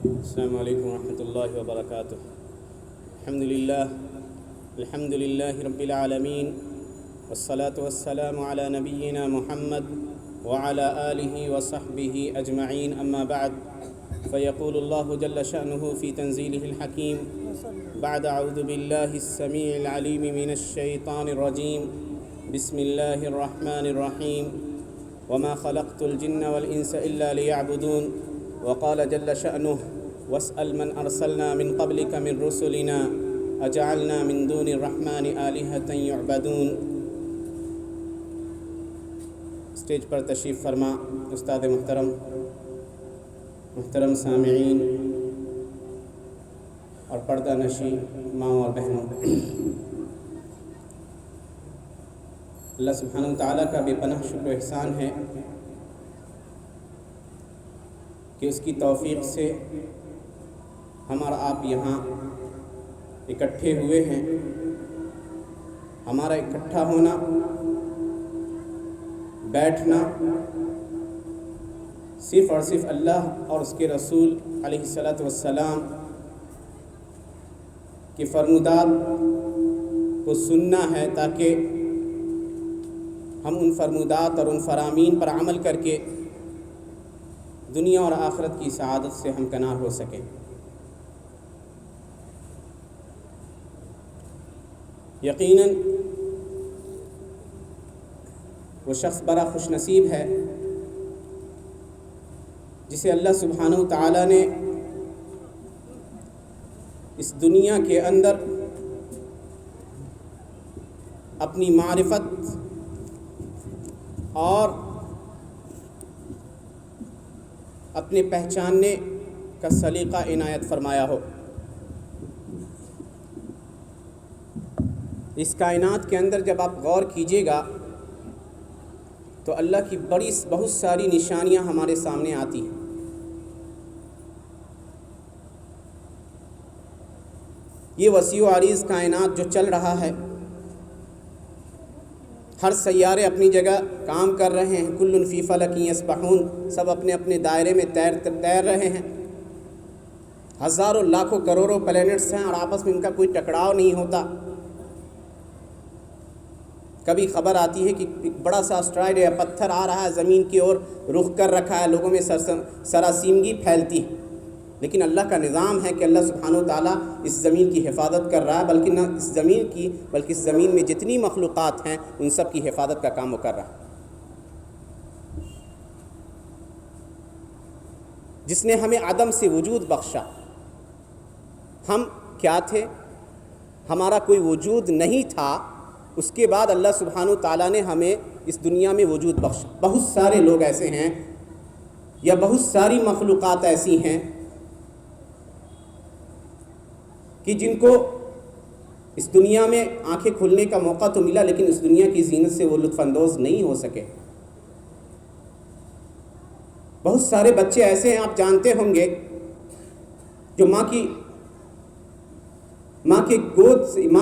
السلام علیکم ورحمۃ اللہ وبرکاتہ۔ الحمد للہ رب العالمین، والصلاة والسلام علی نبینا محمد وعلى آلہ وصحبہ اجمعین، اما بعد فیقول اللہ جل شأنہ فی تنزیلہ الحکیم بعد اعوذ باللہ السمیع العلیم من الشیطان الرجیم، بسم اللہ الرحمن الرحیم، وما خلقت الجن والانس الا لیعبدون، وقال جل شأنہ واسأل من ارسلنا من قبلك من رسلنا اجعلنا من دون الرحمن آلہۃ یعبدون۔ اسٹیج پر تشریف فرما استاد محترم سامعین اور پردہ نشین ماؤں اور بہنوں، اللہ سبحانہ وتعالیٰ کا بے پناہ شکر و احسان ہے کہ اس کی توفیق سے ہم اور آپ یہاں اکٹھے ہوئے ہیں۔ ہمارا اکٹھا ہونا، بیٹھنا صرف اور صرف اللہ اور اس کے رسول علیہ الصلاۃ والسلام کی فرمودات کو سننا ہے، تاکہ ہم ان فرمودات اور ان فرامین پر عمل کر کے دنیا اور آخرت کی سعادت سے ہمکنار ہو سکیں۔ یقیناً وہ شخص بڑا خوش نصیب ہے جسے اللہ سبحانہ وتعالیٰ نے اس دنیا کے اندر اپنی معرفت اور اپنے پہچاننے کا سلیقہ عنایت فرمایا ہو۔ اس کائنات کے اندر جب آپ غور کیجئے گا تو اللہ کی بہت ساری نشانیاں ہمارے سامنے آتی ہیں۔ یہ وسیع و عریض کائنات جو چل رہا ہے، ہر سیارے اپنی جگہ کام کر رہے ہیں، کل فی فلک یسبحون، سب اپنے اپنے دائرے میں تیر رہے ہیں۔ ہزاروں لاکھوں کروڑوں پلینٹس ہیں اور آپس میں ان کا کوئی ٹکراؤ نہیں ہوتا۔ کبھی خبر آتی ہے کہ ایک بڑا سا اسٹرائیڈ یا پتھر آ رہا ہے، زمین کی اور رخ کر رکھا ہے، لوگوں میں سراسیمگی پھیلتی ہے، لیکن اللہ کا نظام ہے کہ اللہ سبحانہ وتعالیٰ اس زمین کی حفاظت کر رہا ہے، بلکہ نہ اس زمین کی بلکہ اس زمین میں جتنی مخلوقات ہیں ان سب کی حفاظت کا کام وہ کر رہا ہے۔ جس نے ہمیں عدم سے وجود بخشا، ہم کیا تھے؟ ہمارا کوئی وجود نہیں تھا، اس کے بعد اللہ سبحانہ وتعالیٰ نے ہمیں اس دنیا میں وجود بخشا۔ بہت سارے لوگ ایسے ہیں یا بہت ساری مخلوقات ایسی ہیں کہ جن کو اس دنیا میں آنکھیں کھلنے کا موقع تو ملا، لیکن اس دنیا کی زینت سے وہ لطف اندوز نہیں ہو سکے۔ بہت سارے بچے ایسے ہیں، آپ جانتے ہوں گے، جو ماں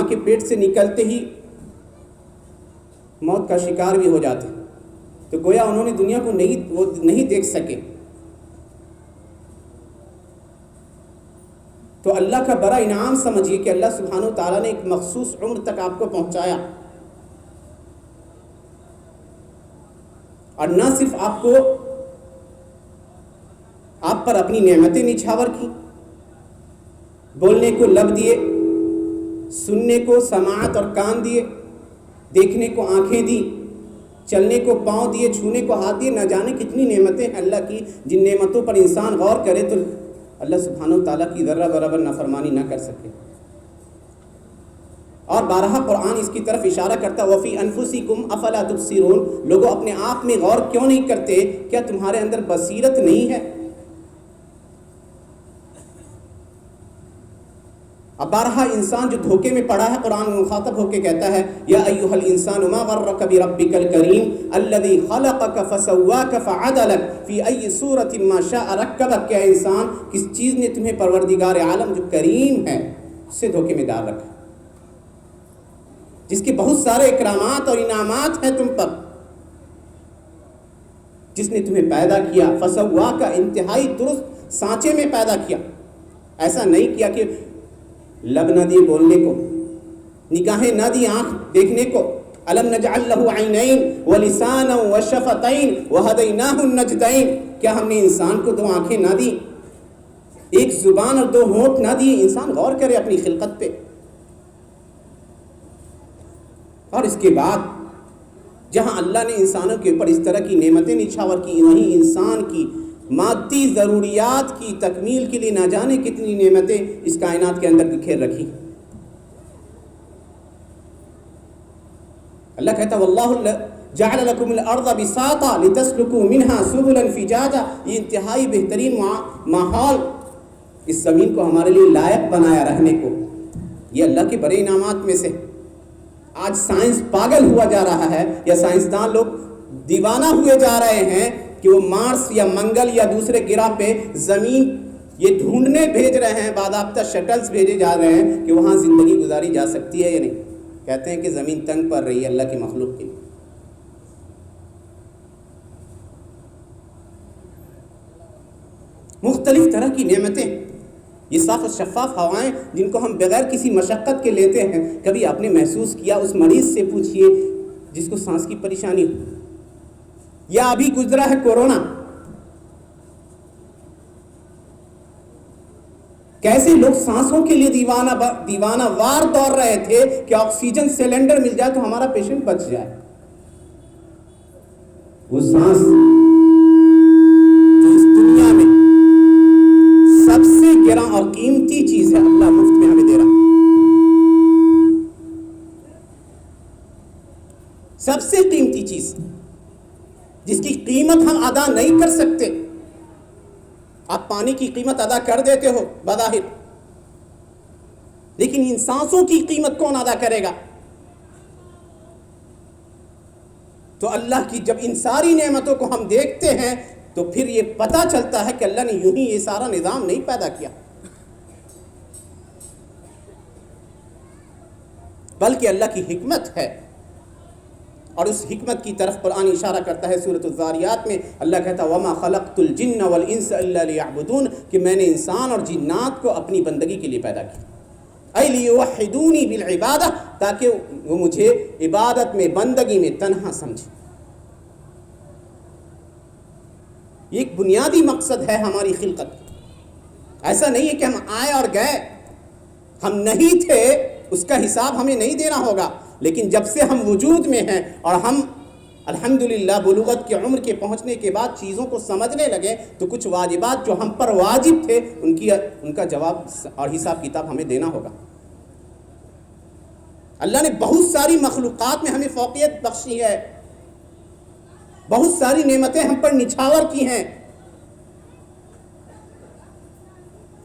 کے پیٹ سے نکلتے ہی موت کا شکار بھی ہو جاتے ہیں، تو گویا انہوں نے دنیا کو نہیں دیکھ سکے۔ تو اللہ کا بڑا انعام سمجھیے کہ اللہ سبحانہ وتعالیٰ نے ایک مخصوص عمر تک آپ کو پہنچایا، اور نہ صرف آپ پر اپنی نعمتیں نچھاور کی، بولنے کو لب دیے، سننے کو سماعت اور کان دیے، دیکھنے کو آنکھیں دی، چلنے کو پاؤں دیے، چھونے کو ہاتھ دیے۔ نہ جانے کتنی نعمتیں ہیں اللہ کی، جن نعمتوں پر انسان غور کرے تو اللہ سبحانہ وتعالیٰ کی ذرہ برابر نافرمانی نہ کر سکے۔ اور بارہا قرآن اس کی طرف اشارہ کرتا ہے، وَفِي أَنفُسِكُمْ أَفَلَا تُبْصِرُونَ، لوگوں اپنے آپ میں غور کیوں نہیں کرتے؟ کیا تمہارے اندر بصیرت نہیں ہے؟ اب بارہا انسان جو دھوکے میں پڑا ہے، قرآن مخاطب ہو کے کہتا ہے، یا ایھا الانسان ما غرک بربک الکریم الذی خلقک فسواک فعدلک فی ای صورۃ ما شاء رکبک۔ کیا انسان، کس چیز نے تمہیں پروردگار عالم جو کریم ہے اس سے دھوکے میں ڈال رکھا، جس کے بہت سارے اکرامات اور انعامات ہیں تم پر، جس نے تمہیں پیدا کیا، فسواک، انتہائی درست سانچے میں پیدا کیا. ایسا نہیں کیا کہ لب نہ دیے بولنے کو, نگاہیں نہ دی آنکھ دیکھنے کو. الم نجعل له عینین ولسانا وشفتین وہدیناہ النجدین. کیا ہم نے انسان کو 2 آنکھیں نہ دی, ایک زبان اور 2 ہونٹ نہ دی؟ انسان غور کرے اپنی خلقت پہ. اور اس کے بعد جہاں اللہ نے انسانوں کے اوپر اس طرح کی نعمتیں نچھاور کی, وہیں انسان کی مادی ضروریات کی تکمیل کے لیے نہ جانے کتنی نعمتیں اس کائنات کے اندر بکھیر رکھی. اللہ کہتا واللہ جعل لکم الارض بساطا لتسلکوا منہا سبلا فجاجا. یہ انتہائی بہترین ماحول اس زمین کو ہمارے لیے لائق بنایا رہنے کو. یہ اللہ کے بڑے انعامات میں سے. آج سائنس پاگل ہوا جا رہا ہے, یا سائنسدان لوگ دیوانہ ہوئے جا رہے ہیں کہ وہ مارس یا منگل یا دوسرے گرہ پہ زمین یہ ڈھونڈنے بھیج رہے ہیں, باضابطہ شٹلز بھیجے جا رہے ہیں کہ وہاں زندگی گزاری جا سکتی ہے یا نہیں. کہتے ہیں کہ زمین تنگ پڑ رہی ہے اللہ کی مخلوق کے لیے. مختلف طرح کی نعمتیں, یہ صاف و شفاف ہوائیں جن کو ہم بغیر کسی مشقت کے لیتے ہیں. کبھی آپ نے محسوس کیا؟ اس مریض سے پوچھئے جس کو سانس کی پریشانی ہو, یا ابھی گزرا ہے کورونا, کیسے لوگ سانسوں کے لیے دیوانہ وار دوڑ رہے تھے کہ آکسیجن سلنڈر مل جائے تو ہمارا پیشنٹ بچ جائے. وہ سانس جو اس دنیا میں سب سے گراں اور قیمتی چیز ہے, اللہ مفت میں ہمیں دے رہا. سب سے قیمتی چیز جس کی قیمت ہم ادا نہیں کر سکتے. آپ پانی کی قیمت ادا کر دیتے ہو بظاہر, لیکن ان سانسوں کی قیمت کون ادا کرے گا؟ تو اللہ کی جب ان ساری نعمتوں کو ہم دیکھتے ہیں تو پھر یہ پتہ چلتا ہے کہ اللہ نے یوں ہی یہ سارا نظام نہیں پیدا کیا, بلکہ اللہ کی حکمت ہے. اور اس حکمت کی طرف قرآن اشارہ کرتا ہے سورۃ الذاریات میں. اللہ کہتا وما خلقت الجن والانس الا لیعبدون, کہ میں نے انسان اور جنات کو اپنی بندگی کے لیے پیدا کیا. اے لیوحدونی بالعبادہ, تاکہ وہ مجھے عبادت میں, بندگی میں تنہا سمجھے. یہ ایک بنیادی مقصد ہے ہماری خلقت. ایسا نہیں ہے کہ ہم آئے اور گئے, ہم نہیں تھے, اس کا حساب ہمیں نہیں دینا ہوگا. لیکن جب سے ہم وجود میں ہیں اور ہم الحمدللہ بلوغت کی عمر کے پہنچنے کے بعد چیزوں کو سمجھنے لگے, تو کچھ واجبات جو ہم پر واجب تھے ان کا جواب اور حساب کتاب ہمیں دینا ہوگا. اللہ نے بہت ساری مخلوقات میں ہمیں فوقیت بخشی ہے, بہت ساری نعمتیں ہم پر نچھاور کی ہیں.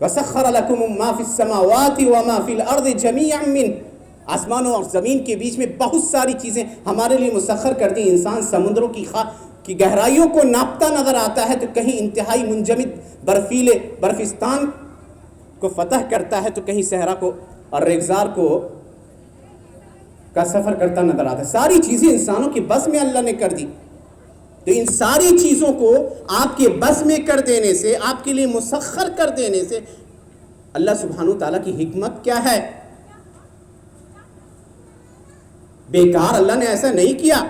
وَسَخَّرَ لَكُمُ مَا فِي السَّمَاوَاتِ وَمَا فِي الْأَرْضِ جَمِيعًا مِّنْهُ, آسمانوں اور زمین کے بیچ میں بہت ساری چیزیں ہمارے لیے مسخر کر دی. انسان سمندروں کی گہرائیوں کو ناپتا نظر آتا ہے تو کہیں انتہائی منجمد برفیلے برفستان کو فتح کرتا ہے, تو کہیں صحرا کو اور ریگزار کو کا سفر کرتا نظر آتا ہے. ساری چیزیں انسانوں کے بس میں اللہ نے کر دی. تو ان ساری چیزوں کو آپ کے بس میں کر دینے سے, آپ کے لیے مسخر کر دینے سے اللہ سبحانہ و تعالیٰ کی حکمت کیا ہے؟ بیکار اللہ نے ایسا نہیں کیا.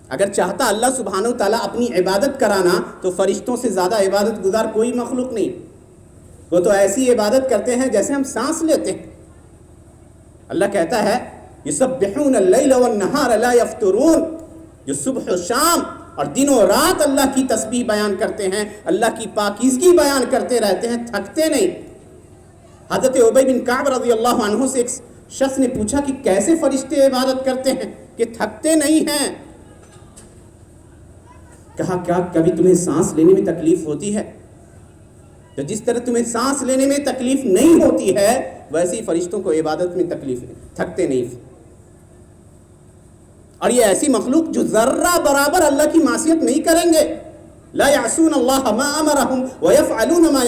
اگر چاہتا اللہ سبحانہ و تعالیٰ اپنی عبادت کرانا تو فرشتوں سے زیادہ عبادت گزار کوئی مخلوق نہیں. وہ تو ایسی عبادت کرتے ہیں جیسے ہم سانس لیتے ہیں. اللہ کہتا ہے یسبحون اللیل والنہار لا یفترون, جو صبح و شام اور دن و رات اللہ کی تسبیح بیان کرتے ہیں, اللہ کی پاکیزگی بیان کرتے رہتے ہیں, تھکتے نہیں. حضرت ابی بن کعب رضی اللہ عنہ سے ایک شخص نے پوچھا کہ کیسے فرشتے عبادت کرتے ہیں کہ تھکتے نہیں ہیں؟ کہا کیا کبھی تمہیں سانس لینے میں تکلیف ہوتی ہے؟ تو جس طرح تمہیں سانس لینے میں تکلیف نہیں ہوتی ہے, ویسے ہی فرشتوں کو عبادت میں تکلیف ہے, تھکتے نہیں. اور یہ ایسی مخلوق جو ذرہ برابر اللہ کی معصیت نہیں کریں گے. لا یعصون اللہ ما امرہم ویفعلون ما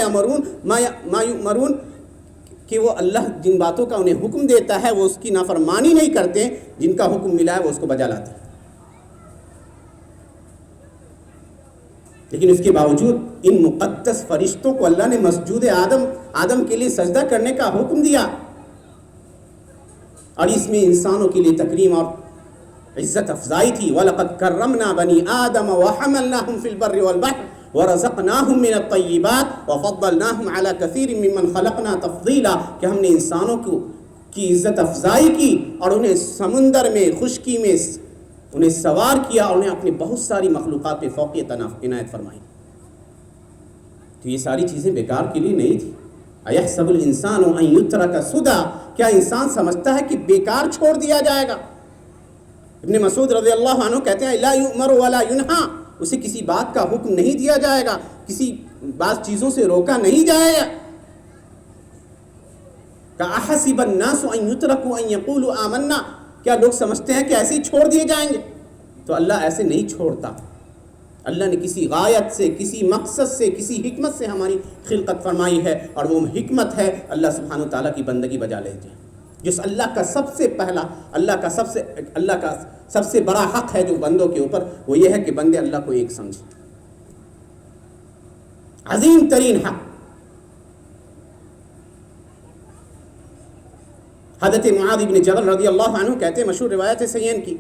یؤمرون, کہ وہ اللہ جن باتوں کا انہیں حکم دیتا ہے وہ اس کی نافرمانی نہیں کرتے, جن کا حکم ملا ہے وہ اس کو بجا لاتے ہیں. لیکن اس کے باوجود ان مقدس فرشتوں کو اللہ نے مسجود آدم کے لیے سجدہ کرنے کا حکم دیا، اور اس میں انسانوں کے لیے تکریم اور عزت افزائی تھی۔ وَلَقَدْ كَرَّمْنَا بَنِي آدَمَ وَحَمَلْنَاهُمْ فِي الْبَرِّ وَالْبَحْرِ وَرَزَقْنَاهُمْ مِنَ الطَّيِّبَاتِ وَفَضَّلْنَاهُمْ عَلَى كَثِيرٍ مِّمَّنْ خَلَقْنَا تَفْضِيلًا، کہ ہم نے انسانوں کی عزت افزائی کی اور انہیں سمندر میں، خشکی میں انہیں سوار کیا اور انہیں اپنی بہت ساری مخلوقات پہ فوقیت عنایت فرمائی۔ تو یہ ساری چیزیں بیکار کے لیے نہیں تھی۔ اَيَحْسَبُ الْإِنسَانُ أَن يُتْرَكَ سُدًى، کیا انسان سمجھتا ہے کہ بیکار چھوڑ دیا جائے گا؟ ابن مسعود رضی اللہ عنہ کہتے ہیں لا یؤمر ولا ینہا، اسے کسی بات کا حکم نہیں دیا جائے گا، کسی بعض چیزوں سے روکا نہیں جائے گا۔ اَحَسِبَ النَّاسُ أَن يُتْرَكُوا أَن يَقُولُوا آمَنَّا، کیا لوگ سمجھتے ہیں کہ ایسے ہی چھوڑ دیے جائیں گے؟ تو اللہ ایسے نہیں چھوڑتا۔ اللہ نے کسی غایت سے، کسی مقصد سے، کسی حکمت سے ہماری خلقت فرمائی ہے، اور وہ حکمت ہے اللہ سبحانہ وتعالیٰ کی بندگی بجا لیتے ہیں۔ جس اللہ کا سب سے پہلا، اللہ کا سب سے بڑا حق ہے جو بندوں کے اوپر، وہ یہ ہے کہ بندے اللہ کو ایک سمجھیں۔ عظیم ترین حق۔ حضرت معاذ بن جبل رضی اللہ عنہ کہتے ہیں، مشہور روایت ہے صحیحین کی،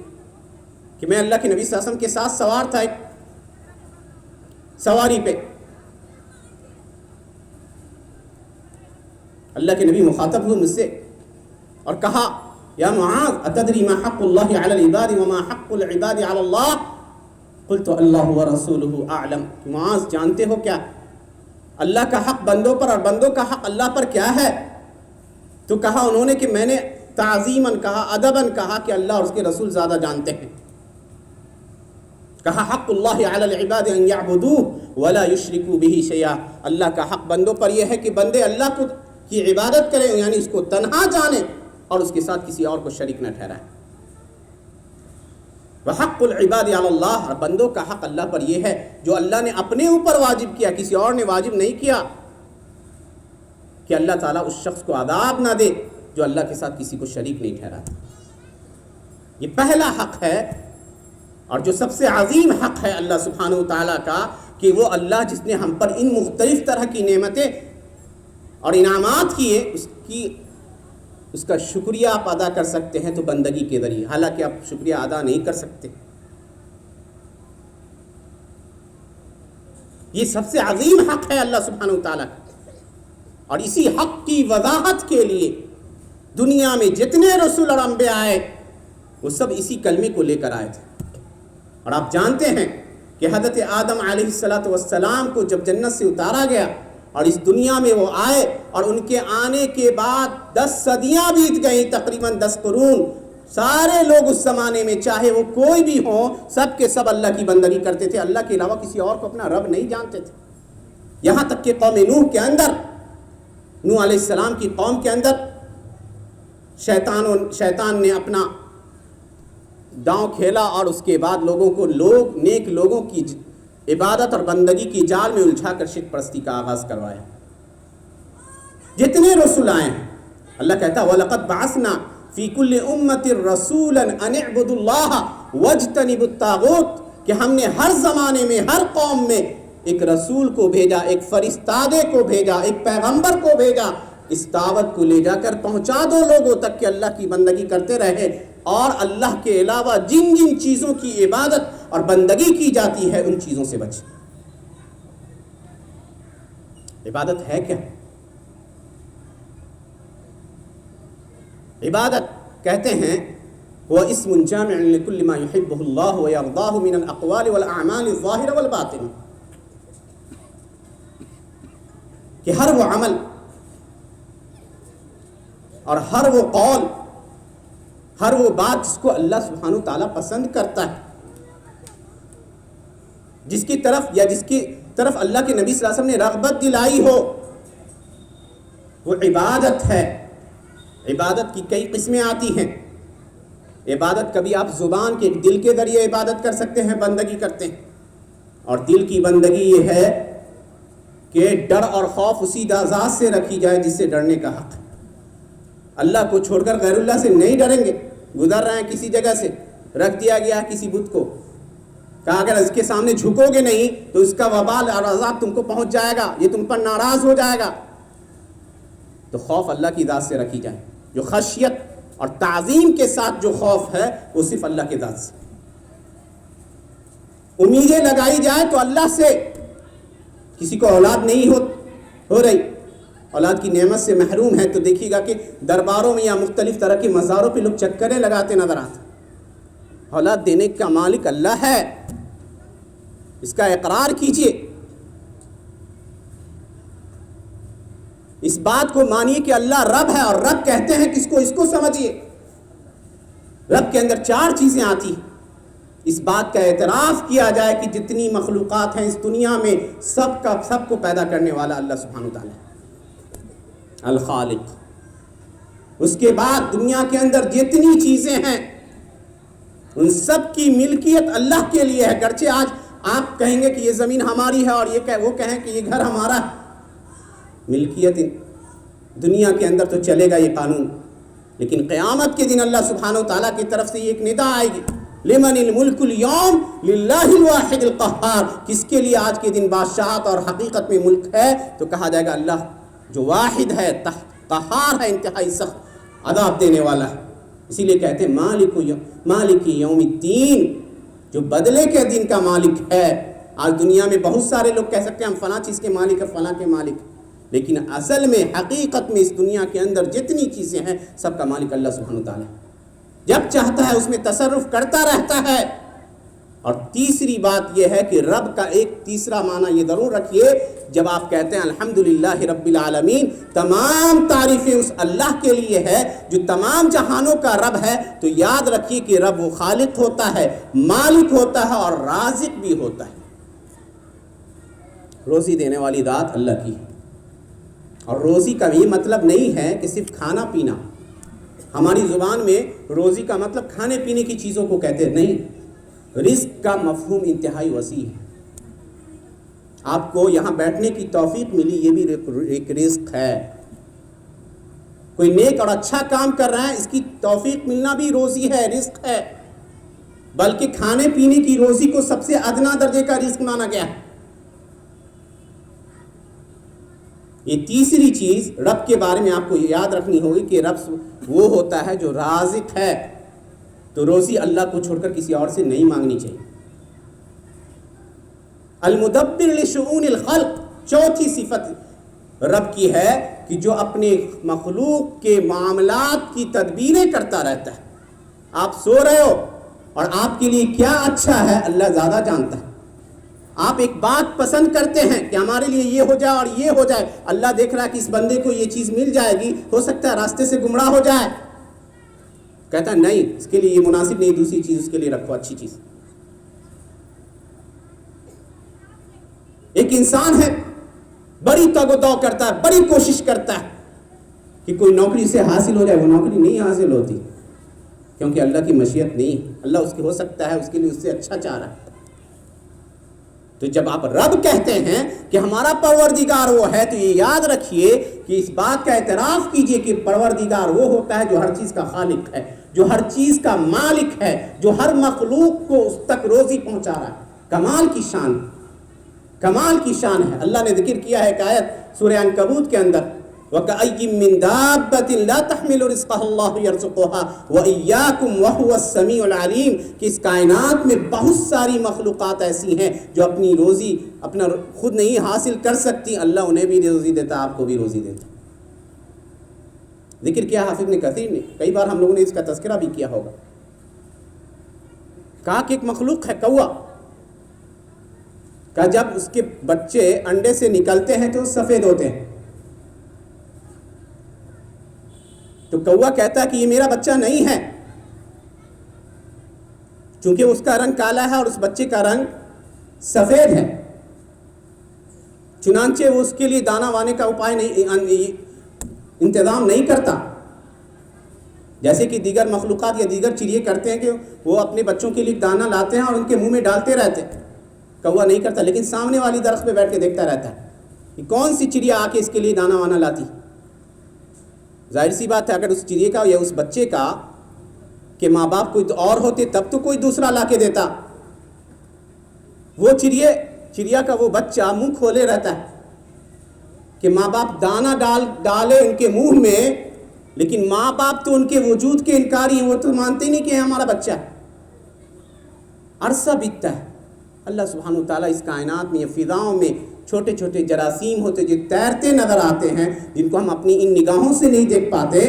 کہ میں اللہ کے نبی صلی اللہ علیہ وسلم کے ساتھ سوار تھا ایک سواری پہ۔ اللہ کے نبی مخاطب ہوئے مجھ سے اور کہا یا معاذ اتدری ما حق اللہ علی العباد وما حق العباد علی اللہ؟ قلت اللہ ورسولہ اعلم، معاذ جانتے ہو کیا اللہ کا حق بندوں پر اور بندوں کا حق اللہ پر کیا ہے؟ تو کہا انہوں نے کہ میں نے تعظیماً کہا، ادباً کہا کہ اللہ اور اس کے رسول زیادہ جانتے ہیں۔ کہا حق اللہ علی العباد ان یعبدوہ ولا یشرکوا بہ شیئا، اللہ کا حق بندوں پر یہ ہے کہ بندے اللہ کی عبادت کریں، یعنی اس کو تنہا جانیں اور اس کے ساتھ کسی اور کو شریک نہ ٹھہرائیں۔ وحق العباد علی اللہ، اور بندوں کا حق اللہ پر یہ ہے جو اللہ نے اپنے اوپر واجب کیا، کسی اور نے واجب نہیں کیا، کہ اللہ تعالیٰ اس شخص کو عذاب نہ دے جو اللہ کے ساتھ کسی کو شریک نہیں ٹھہراتا۔ یہ پہلا حق ہے، اور جو سب سے عظیم حق ہے اللہ سبحانہ وتعالیٰ کا، کہ وہ اللہ جس نے ہم پر ان مختلف طرح کی نعمتیں اور انعامات کیے، اس کا شکریہ آپ ادا کر سکتے ہیں تو بندگی کے ذریعے، حالانکہ آپ شکریہ ادا نہیں کر سکتے۔ یہ سب سے عظیم حق ہے اللہ سبحانہ وتعالیٰ کا، اور اسی حق کی وضاحت کے لیے دنیا میں جتنے رسول اور انبیاء آئے وہ سب اسی کلمے کو لے کر آئے تھے۔ اور آپ جانتے ہیں کہ حضرت آدم علیہ السلام کو جب جنت سے اتارا گیا اور اس دنیا میں وہ آئے، اور ان کے آنے کے بعد 10 صدیاں بیت گئیں، تقریباً 10 قرون، سارے لوگ اس زمانے میں چاہے وہ کوئی بھی ہوں، سب کے سب اللہ کی بندگی کرتے تھے، اللہ کے علاوہ کسی اور کو اپنا رب نہیں جانتے تھے۔ یہاں تک کہ قوم نوح کے اندر، نوح علیہ السلام کی قوم کے اندر شیطان نے اپنا داؤں کھیلا، اور اس کے بعد نیک لوگوں کی عبادت اور بندگی کی جال میں الجھا کر شرک پرستی کا آغاز کروایا۔ جتنے رسول آئے ہیں، اللہ کہتا ہے وَلَقَدْ بَعَثْنَا فِي كُلِّ أُمَّةٍ رَسُولًا أَنِ اعْبُدُوا اللَّهَ وَاجْتَنِبُوا الطَّاغُوتَ، کہ ہم نے ہر زمانے میں، ہر قوم میں ایک رسول کو بھیجا، ایک فرستادے کو بھیجا، ایک پیغمبر کو بھیجا، اس دعوت کو لے جا کر پہنچا دو لوگوں تک کہ اللہ کی بندگی کرتے رہے، اور اللہ کے علاوہ جن جن چیزوں کی عبادت اور بندگی کی جاتی ہے ان چیزوں سے بچیں۔ عبادت ہے کیا؟ عبادت کہتے ہیں وہ اسم جامع لكل ما يحبه الله ويرضاه من الاقوال والاعمال الظاهره والباطنه، کہ ہر وہ عمل اور ہر وہ قول، ہر وہ بات جس کو اللہ سبحانہ وتعالیٰ پسند کرتا ہے، جس کی طرف یا جس کی طرف اللہ کے نبی صلی اللہ علیہ وسلم نے رغبت دلائی ہو، وہ عبادت ہے۔ عبادت کی کئی قسمیں آتی ہیں۔ عبادت کبھی آپ زبان کے، دل کے ذریعے عبادت کر سکتے ہیں، بندگی کرتے ہیں، اور دل کی بندگی یہ ہے کہ ڈر اور خوف اسی ذات سے رکھی جائے جس سے ڈرنے کا حق ہے۔ اللہ کو چھوڑ کر غیر اللہ سے نہیں ڈریں گے۔ گزر رہے ہیں کسی جگہ سے، رکھ دیا گیا کسی بت کو، کہا اگر اس کے سامنے جھکو گے نہیں تو اس کا وبال اور عذاب تم کو پہنچ جائے گا، یہ تم پر ناراض ہو جائے گا۔ تو خوف اللہ کی ذات سے رکھی جائے، جو خشیت اور تعظیم کے ساتھ جو خوف ہے وہ صرف اللہ کے ذات سے، امیدیں لگائی جائے تو اللہ سے۔ کسی کو اولاد نہیں ہو رہی، اولاد کی نعمت سے محروم ہے، تو دیکھیے گا کہ درباروں میں یا مختلف طرح کے مزاروں پہ لوگ چکریں لگاتے نظر آتے۔ اولاد دینے کا مالک اللہ ہے، اس کا اقرار کیجئے، اس بات کو مانیے کہ اللہ رب ہے، اور رب کہتے ہیں کس کو، اس کو سمجھیے۔ رب کے اندر 4 چیزیں آتی ہیں۔ اس بات کا اعتراف کیا جائے کہ جتنی مخلوقات ہیں اس دنیا میں سب کو پیدا کرنے والا اللہ سبحانہ وتعالی ہے، الخالق۔ اس کے بعد دنیا کے اندر جتنی چیزیں ہیں ان سب کی ملکیت اللہ کے لیے ہے۔ گرچہ آج آپ کہیں گے کہ یہ زمین ہماری ہے اور وہ کہیں کہ یہ گھر ہمارا ہے، ملکیت دنیا کے اندر تو چلے گا یہ قانون، لیکن قیامت کے دن اللہ سبحانہ وتعالیٰ کی طرف سے یہ ایک ندا آئے گی، لمن الملک اليوم للہ الواحد القہار۔ کس کے لیے آج کے دن بادشاہت اور حقیقت میں ملک ہے؟ تو کہا جائے گا اللہ جو واحد ہے، قہار ہے، انتہائی سخت عذاب دینے والا ہے۔ اسی لیے کہتے ہیں مالک یوم الدین، جو بدلے کے دن کا مالک ہے۔ آج دنیا میں بہت سارے لوگ کہہ سکتے ہیں ہم فلاں چیز کے مالک ہیں، فلاں کے مالک، لیکن اصل میں حقیقت میں اس دنیا کے اندر جتنی چیزیں ہیں سب کا مالک اللہ سبحانہ وتعالی ہے، جب چاہتا ہے اس میں تصرف کرتا رہتا ہے۔ اور تیسری بات یہ ہے کہ رب کا ایک تیسرا معنی یہ ضرور رکھیے، جب آپ کہتے ہیں الحمدللہ رب العالمین، تمام تعریفیں اس اللہ کے لیے ہے جو تمام جہانوں کا رب ہے، تو یاد رکھیے کہ رب وہ خالق ہوتا ہے، مالک ہوتا ہے اور رازق بھی ہوتا ہے۔ روزی دینے والی ذات اللہ کی ہے، اور روزی کا یہ مطلب نہیں ہے کہ صرف کھانا پینا۔ ہماری زبان میں روزی کا مطلب کھانے پینے کی چیزوں کو کہتے ہیں، نہیں، رزق کا مفہوم انتہائی وسیع ہے۔ آپ کو یہاں بیٹھنے کی توفیق ملی، یہ بھی ایک رزق ہے۔ کوئی نیک اور اچھا کام کر رہا ہے، اس کی توفیق ملنا بھی روزی ہے، رزق ہے۔ بلکہ کھانے پینے کی روزی کو سب سے ادنا درجے کا رزق مانا گیا ہے۔ یہ تیسری چیز رب کے بارے میں آپ کو یاد رکھنی ہوگی کہ رب وہ ہوتا ہے جو رازق ہے، تو روزی اللہ کو چھوڑ کر کسی اور سے نہیں مانگنی چاہیے۔ المدبر لشؤون الخلق، چوتھی صفت رب کی ہے کہ جو اپنے مخلوق کے معاملات کی تدبیریں کرتا رہتا ہے۔ آپ سو رہے ہو اور آپ کے لیے کیا اچھا ہے اللہ زیادہ جانتا ہے۔ آپ ایک بات پسند کرتے ہیں کہ ہمارے لیے یہ ہو جائے اور یہ ہو جائے، اللہ دیکھ رہا ہے کہ اس بندے کو یہ چیز مل جائے گی، ہو سکتا ہے راستے سے گمراہ ہو جائے، کہتا ہے نہیں، اس کے لیے یہ مناسب نہیں، دوسری چیز اس کے لیے رکھو، اچھی چیز۔ ایک انسان ہے بڑی تگ و دو کرتا ہے، بڑی کوشش کرتا ہے کہ کوئی نوکری سے حاصل ہو جائے، وہ نوکری نہیں حاصل ہوتی کیونکہ اللہ کی مشیت نہیں، اللہ اس کی ہو سکتا ہے اس کے لیے اس سے اچھا چاہ رہا ہے۔ تو جب آپ رب کہتے ہیں کہ ہمارا پروردگار وہ ہے، تو یہ یاد رکھیے کہ اس بات کا اعتراف کیجئے کہ پروردگار وہ ہوتا ہے جو ہر چیز کا خالق ہے، جو ہر چیز کا مالک ہے، جو ہر مخلوق کو اس تک روزی پہنچا رہا ہے۔ کمال کی شان، کمال کی شان ہے۔ اللہ نے ذکر کیا ہے ایک آیت سورہ عنکبوت کے اندر، وَكَأَيٍّ مِّن دَابَّةٍ لَا تَحْمِلُ رِزْقَهَا اللَّهُ يَرْزُقُهَا وَإِيَّاكُمْ وَهُوَ السَّمِيعُ الْعَلِيمُ، کہ اس کائنات میں بہت ساری مخلوقات ایسی ہیں جو اپنی روزی اپنا خود نہیں حاصل کر سکتی، اللہ انہیں بھی روزی دیتا، آپ کو بھی روزی دیتا۔ ذکر کیا حافظ ابن کثیر نے، کئی بار ہم لوگوں نے اس کا تذکرہ بھی کیا ہوگا۔ کہا کہ ایک مخلوق ہے کوا، کہ جب اس کے بچے انڈے سے نکلتے ہیں تو سفید ہوتے ہیں، تو کوا کہتا ہے کہ یہ میرا بچہ نہیں ہے، چونکہ اس کا رنگ کالا ہے اور اس بچے کا رنگ سفید ہے۔ چنانچہ وہ اس کے لیے دانا وانے کا اپائے نہیں، انتظام نہیں کرتا، جیسے کہ دیگر مخلوقات یا دیگر چڑیے کرتے ہیں کہ وہ اپنے بچوں کے لیے دانا لاتے ہیں اور ان کے منہ میں ڈالتے رہتے ہیں۔ کوا نہیں کرتا، لیکن سامنے والی درخت پہ بیٹھ کے دیکھتا رہتا ہے کہ کون سی چڑیا آ کے اس کے لیے دانا وانا لاتی۔ ظاہر سی بات ہے اگر اس چڑیے کا یا اس بچے کا کہ ماں باپ کوئی اور ہوتے تب تو کوئی دوسرا لا کے دیتا، وہ چڑیا کا وہ بچہ منہ کھولے رہتا ہے کہ ماں باپ دانہ ڈالے ان کے منہ میں، لیکن ماں باپ تو ان کے وجود کے انکاری ہیں، وہ تو مانتے نہیں کہ ہمارا بچہ ہے۔ عرصہ بیتتا ہے، اللہ سبحانہ وتعالیٰ اس کائنات میں، فضاؤں میں چھوٹے چھوٹے جراثیم ہوتے جو تیرتے نظر آتے ہیں، جن کو ہم اپنی ان نگاہوں سے نہیں دیکھ پاتے،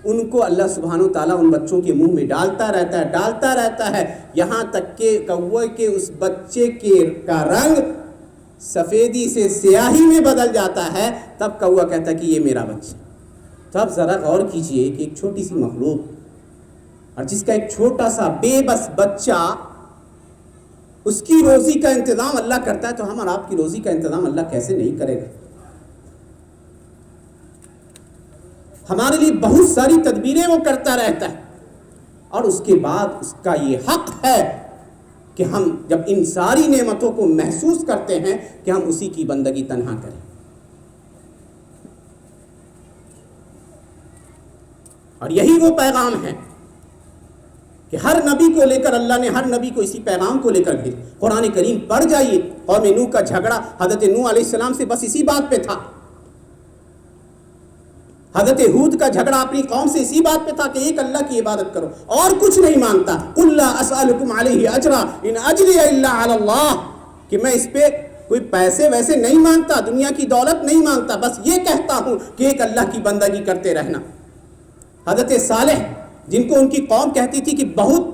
ان کو اللہ سبحانہ وتعالیٰ ان بچوں کے منہ میں ڈالتا رہتا ہے، یہاں تک کہ کوے کے اس بچے کا رنگ سفیدی سے سیاہی میں بدل جاتا ہے، تب کوا کہتا ہے کہ یہ میرا بچہ۔ تو اب ذرا غور کیجئے کہ ایک چھوٹی سی مخلوق اور جس کا ایک چھوٹا سا بے بس بچہ، اس کی روزی کا انتظام اللہ کرتا ہے، تو ہم اور آپ کی روزی کا انتظام اللہ کیسے نہیں کرے گا؟ ہمارے لیے بہت ساری تدبیریں وہ کرتا رہتا ہے، اور اس کے بعد اس کا یہ حق ہے کہ ہم جب ان ساری نعمتوں کو محسوس کرتے ہیں کہ ہم اسی کی بندگی تنہا کریں۔ اور یہی وہ پیغام ہے کہ ہر نبی کو لے کر اللہ نے ہر نبی کو اسی پیغام کو لے کر بھیجا۔ قرآن کریم پڑھ جائیے، قوم نوح کا جھگڑا حضرت نوح علیہ السلام سے بس اسی بات پہ تھا، حضرت ہود کا جھگڑا اپنی قوم سے اسی بات پہ تھا کہ ایک اللہ کی عبادت کرو اور کچھ نہیں مانگتا۔ قل لا اسألکم علیہ اجرا ان اجری الا علی اللہ، کہ میں اس پہ کوئی پیسے ویسے نہیں مانگتا، دنیا کی دولت نہیں مانگتا، بس یہ کہتا ہوں کہ ایک اللہ کی بندگی کرتے رہنا۔ حضرت صالح جن کو ان کی قوم کہتی تھی کہ بہت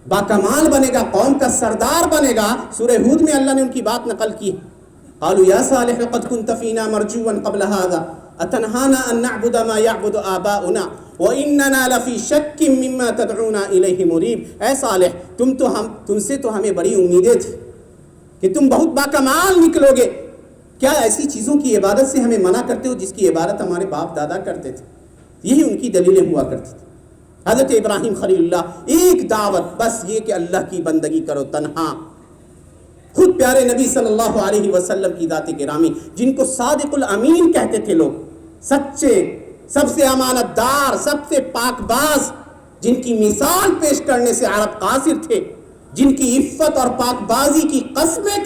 باکمال بنے گا، قوم کا سردار بنے گا، سورہ ہود میں اللہ نے ان کی بات نقل کی، قالوا یا صالح قد كنت فينا مرجوا قبل هذا اتنهانا ان نعبد ما يعبد آباؤنا واننا لفي شك مما تدعونا الیہ مریب۔ اے صالح تم سے تو ہمیں بڑی امیدیں تھی کہ تم بہت باکمال نکلو گے، کیا ایسی چیزوں کی عبادت سے ہمیں منع کرتے ہو جس کی عبادت ہمارے باپ دادا کرتے تھے؟ یہی ان کی دلیلیں ہوا کرتی تھی۔ حضرت ابراہیم خلیل اللہ ایک دعوت، بس یہ کہ اللہ کی بندگی کرو تنہا۔ خود پیارے نبی صلی اللہ علیہ وسلم کی ذات گرامی، جن کو صادق الامین کہتے تھے لوگ، سچے، سب سے امانت دار، سب سے پاک باز، جن کی مثال پیش کرنے سے عرب قاصر تھے، جن کی عفت اور پاک بازی کی قسمیں